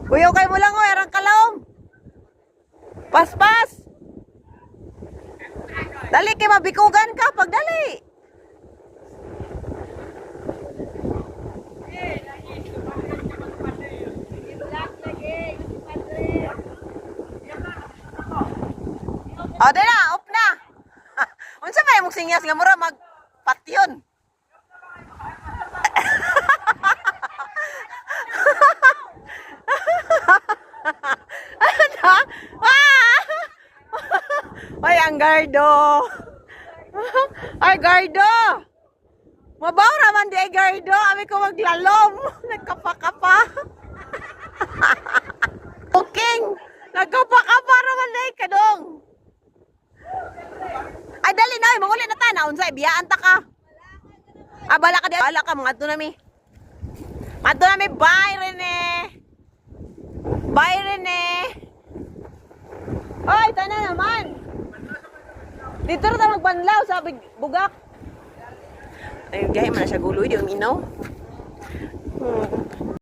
Kuya, kay mo lang, oy, arang kalong. Paspas. Dali, kay mabikugan ka, pag dali. O, di na, off na. Unsa ba yung sinyas nga mura magpatyon? Ano? Ah! Ay, ang gardo. Ay, gardo. Mabaw naman di ay gardo. Ami ko maglalom. Nagkapa-kapa. Booking. Nagkapa-kapa naman na kadong. Ay, dali na. Mangulit na ta. Naunsay, biyaan ta ka. Ah, bala ka di. Bala ka, mga ito nami. Mga ito nami. Bye, Rene. Bye, Rene. Ay, tana naman. Dito na tayo magbanlaw sa bugak. Ay, gahe man na siya guloy. Di uminaw.